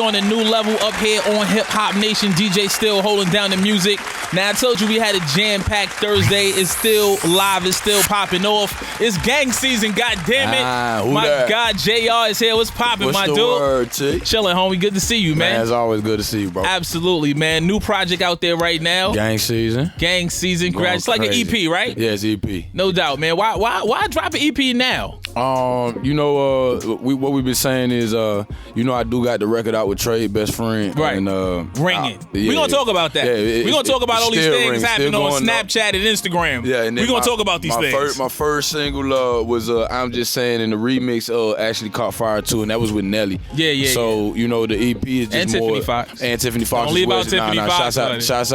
on a new level up here on Hip Hop Nation. DJ still holding down the music. Now, I told you we had a jam-packed Thursday. It's still live. It's still popping off. It's gang season, goddammit. My that? God, JR is here. What's popping, my dude? Word, T? Chilling, homie. Good to see you, man. It's always good to see you, bro. Absolutely, man. New project out there right now. Gang season. Gang season. It's like an EP, right? Yeah, it's EP. No doubt, man. Why drop an EP now? What we've been saying is, I do got the record out with Trey, best friend. Right. And, ringing. We're going to talk about that. We're going to talk about all these things happening on Snapchat and Instagram. Yeah, and we're going to talk about these things. My first single was I'm Just Saying, and the remix actually caught fire too, and that was with Nelly. Yeah. So, the EP is just and more. Tiffany Fox. And Tiffany Fox. Don't leave out Tiffany Fox. Shouts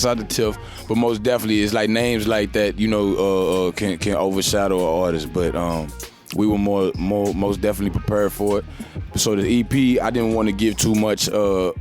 out to Tiff. But most definitely, it's like names like that, can overshadow an artist. But we were most definitely prepared for it. So the EP, I didn't want to give too much of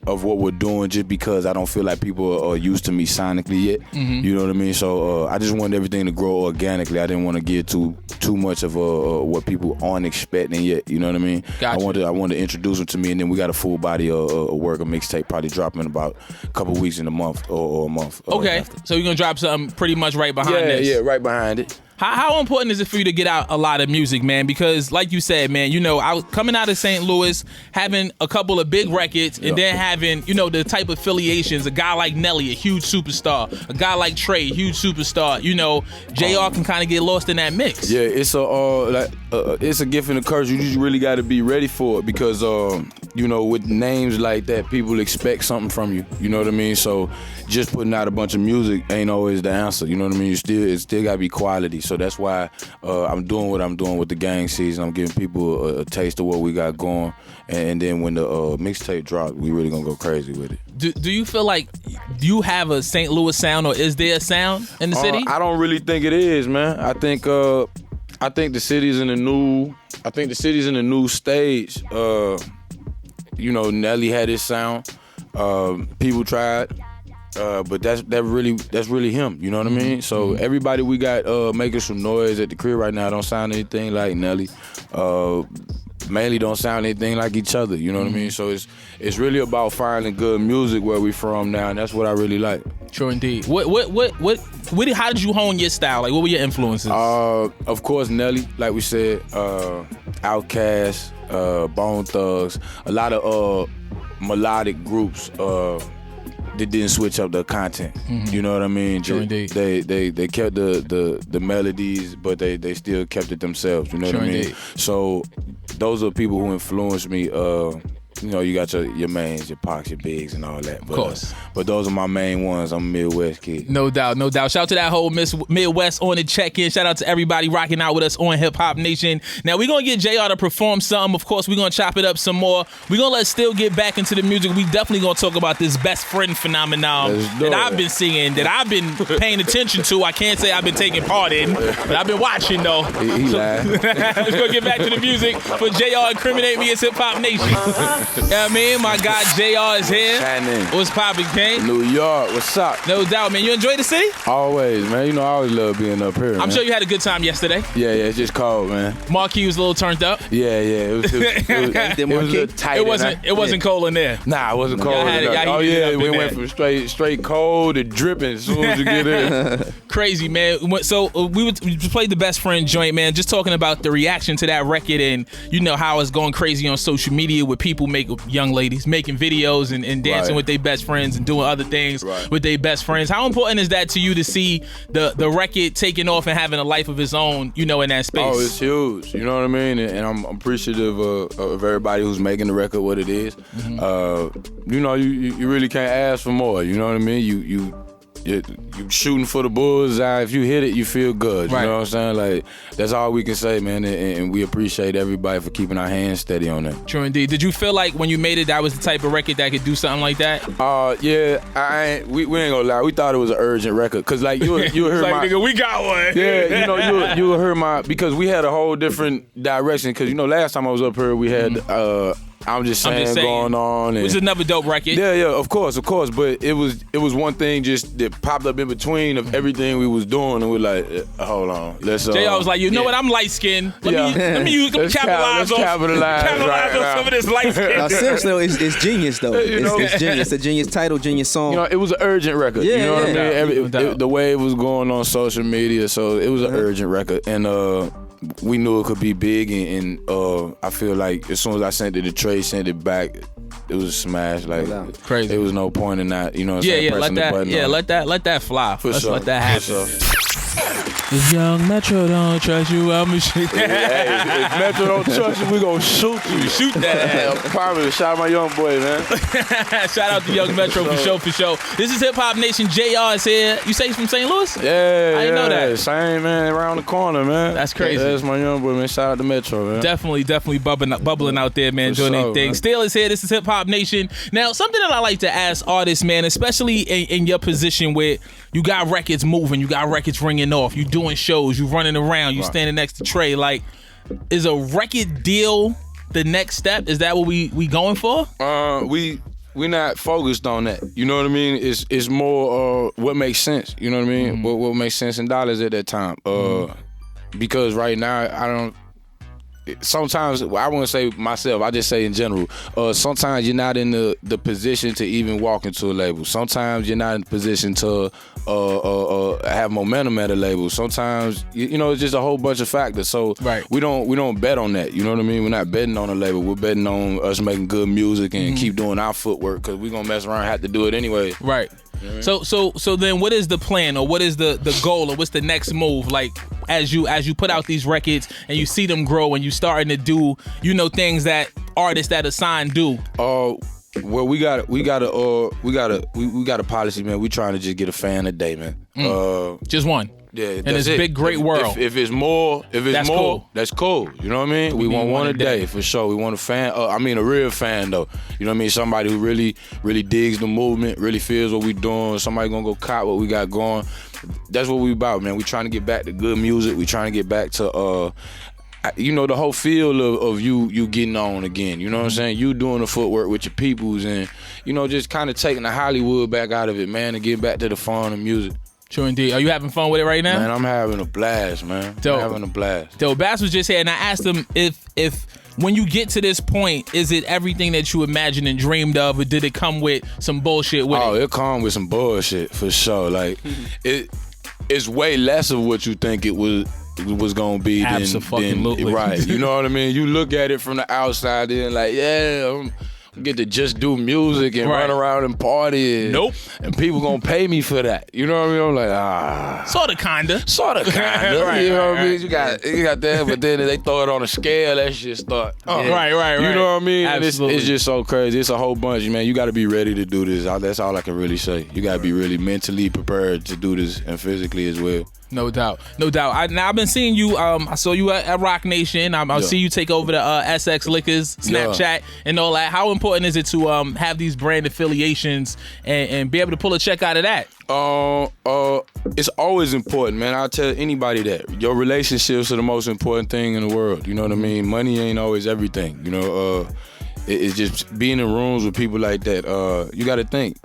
what we're doing just because I don't feel like people are used to me sonically yet. Mm-hmm. You know what I mean? So I just wanted everything to grow organically. I didn't want to give too much of what people aren't expecting yet. You know what I mean? Gotcha. I wanted to introduce them to me, and then we got a full body of work, a mixtape, probably dropping in about a couple weeks in a month or a month. Okay, so you're gonna drop something pretty much right behind this. Yeah, right behind it. How important is it for you to get out a lot of music, man? Because like you said, man, I was coming out of St. Louis, having a couple of big records, and then having, the type of affiliations, a guy like Nelly, a huge superstar, a guy like Trey, a huge superstar, JR can kind of get lost in that mix. Yeah, it's a gift and a curse. You just really got to be ready for it because, with names like that, people expect something from you. You know what I mean? So just putting out a bunch of music ain't always the answer. You know what I mean? It still got to be quality. So that's why I'm doing what I'm doing with the gang season. I'm giving people a taste of what we got going. And then when the mixtape drops, we really going to go crazy with it. Do you feel like you have a St. Louis sound, or is there a sound in the city? I don't really think it is, man. I think the city's in a new stage. Nelly had his sound. People tried. But that's really him, you know what I mean? So everybody we got making some noise at the crib right now don't sound anything like Nelly. Mainly don't sound anything like each other, you know what I mean? So it's really about finding good music where we from now, and that's what I really like. Sure indeed. How did you hone your style? Like, what were your influences? Of course, Nelly, like we said, Outkast, Bone Thugs, a lot of melodic groups. They didn't switch up the content. Mm-hmm. You know what I mean? Sure indeed. They kept the melodies, but they still kept it themselves. You know what I mean? Indeed. So those are people who influenced me. You got your mains, your Pox, your Bigs, and all that. But, of course. But those are my main ones. I'm a Midwest kid. No doubt. Shout out to that whole Midwest on the check-in. Shout out to everybody rocking out with us on Hip Hop Nation. Now, we're going to get JR to perform something. Of course, we're going to chop it up some more. We're going to let Still get back into the music. We definitely going to talk about this best friend phenomenon that I've been seeing, that I've been paying attention to. I can't say I've been taking part in, but I've been watching, though. He lied. Let's go get back to the music for JR. Incriminate Me as Hip Hop Nation. Yeah, I mean, my guy JR is here. What's poppin', King? New York, what's up? No doubt, man. You enjoy the city? Always, man. I always love being up here. I'm sure you had a good time yesterday. Yeah, it's just cold, man. Marquee was a little turned up. Yeah. It was a little tight. It wasn't cold in there. Nah, it wasn't cold. We went from straight cold to dripping as soon as you get in. Crazy, man. So we played the Best Friend joint, man. Just talking about the reaction to that record, and how it's going crazy on social media with people young ladies making videos and dancing with their best friends and doing other things with their best friends. How important is that to you to see the record taking off and having a life of its own, in that space? Oh, it's huge. You know what I mean? And I'm appreciative of everybody who's making the record what it is. Mm-hmm. You really can't ask for more. You know what I mean? You shooting for the bullseye. If you hit it, you feel good. You know what I'm saying? Like, that's all we can say, man. And we appreciate everybody for keeping our hands steady on that. True indeed. Did you feel like when you made it, that was the type of record that could do something like that? Yeah. We ain't gonna lie. We thought it was an urgent record. Cause like you heard like, nigga, we got one. Yeah, you heard because we had a whole different direction. Cause last time I was up here, we had I'm just saying going on. It was another dope record. Yeah, of course. But it was one thing just that popped up in between of everything we was doing, and we're like, hold on, let's. J.R. was like, you know what? I'm light skinned. Let me capitalize on some of this light skin. Now, seriously, it's genius though. It's genius. It's a genius title, genius song. You know, it was an urgent record. You know what I mean? The way it was going on social media, so it was an urgent record, and we knew it could be big, and I feel like as soon as I sent it to Trey, sent it back, it was a smash. Like crazy. There was no point in that. You know what I'm saying? Let that fly. Let's let that happen. If Young Metro don't trust you, I'ma shoot. If Metro don't trust you, we gonna shoot you. Shoot that ass. Probably shout out my young boy, man. Shout out to Young Metro for sure. This is Hip Hop Nation. JR is here. You say he's from St. Louis? Yeah, I didn't know that. Same, man, around the corner, man. That's crazy. That's my young boy, man. Shout out to Metro, man. Definitely bubbling out there, man, doing anything. Still is here. This is Hip Hop Nation. Now, something that I like to ask artists, man, especially in your position where you got records moving, you got records ringing off, you doing shows, you running around, you standing next to Trey. Like, is a record deal the next step? Is that what we going for? We not focused on that. You know what I mean? It's more what makes sense. You know what I mean? Mm-hmm. What makes sense in dollars at that time. Because right now I don't. Sometimes, I wouldn't say myself, I just say in general, sometimes you're not in the position to even walk into a label. Sometimes you're not in the position to have momentum at a label. Sometimes, you know, it's just a whole bunch of factors. So we don't bet on that. You know what I mean? We're not betting on a label. We're betting on us making good music and keep doing our footwork, because we're going to mess around and have to do it anyway. Right. So then what is the plan, or what is the goal, or what's the next move? Like, as you put out these records and you see them grow and you starting to do, you know, things that artists that are signed do. Well, we got a policy, man. We trying to just get a fan a day, man. Just one. Yeah, in this big great world. If it's more, cool. That's cool. You know what I mean? We want one a day for sure. We want a fan. I mean, a real fan though. You know what I mean? Somebody who really digs the movement, really feels what we doing. Somebody gonna go cop what we got going. That's what we about, man. We trying to get back to good music. We trying to get back to you know, the whole feel of you getting on again. You know what I'm saying? You doing the footwork with your peoples, and you know, just kind of taking the Hollywood back out of it, man, and getting back to the fun and music. True indeed. Are you having fun with it right now? Man, I'm having a blast, man. Dope. I'm having a blast. Dope. Bass was just here, and I asked him if when you get to this point, is it everything that you imagined and dreamed of, or did it come with some bullshit with it? Oh, it come with some bullshit for sure. Like, it's way less of what you think it was gonna be than right. You know what I mean? You look at it from the outside and like, yeah, get to just do music and run around and party. Nope. And people gonna pay me for that. You know what I mean? I'm like, Sorta kinda. Right, you know what I mean? You got that, but then they throw it on a scale, that shit start. Right. You know what I mean? Absolutely. It's just so crazy. It's a whole bunch, man. You gotta be ready to do this. That's all I can really say. You gotta be really mentally prepared to do this, and physically as well. No doubt. I've been seeing you. I saw you at Rock Nation. I'll see you take over the SX Liquors Snapchat and all that. How important is it to have these brand affiliations and be able to pull a check out of that? It's always important, man. I'll tell anybody that your relationships are the most important thing in the world. You know what I mean? Money ain't always everything. You know, it's just being in rooms with people like that. You got to think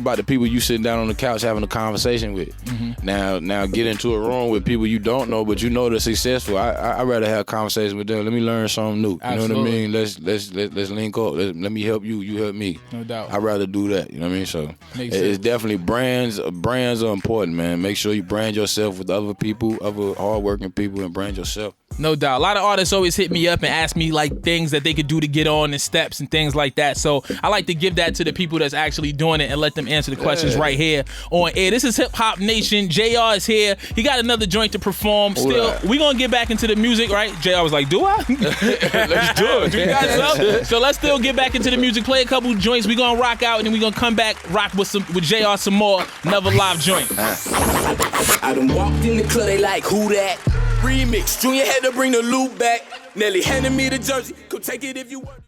about the people you sitting down on the couch having a conversation with. Mm-hmm. Now get into a room with people you don't know, but you know they're successful. I'd rather have a conversation with them. Let me learn something new. Absolutely. You know what I mean? Let's link up. Let me help you. You help me. No doubt. I'd rather do that. You know what I mean? So it's definitely brands. Brands are important, man. Make sure you brand yourself with other people, other hardworking people, and brand yourself. No doubt. A lot of artists always hit me up and ask me like things that they could do to get on and steps and things like that. So I like to give that to the people that's actually doing it and let them answer the questions right here on air. This is Hip Hop Nation. JR is here. He got another joint to perform. Still, we gonna get back into the music, right? JR was like, do I? Let's do it. You got something? So let's still get back into the music. Play a couple joints. We gonna rock out and then we gonna come back, rock with JR some more. Another live joint. I done walked in the club, they like, who that? Remix, Junior had to bring the loop back. Nelly handed me the jersey, go take it if you want.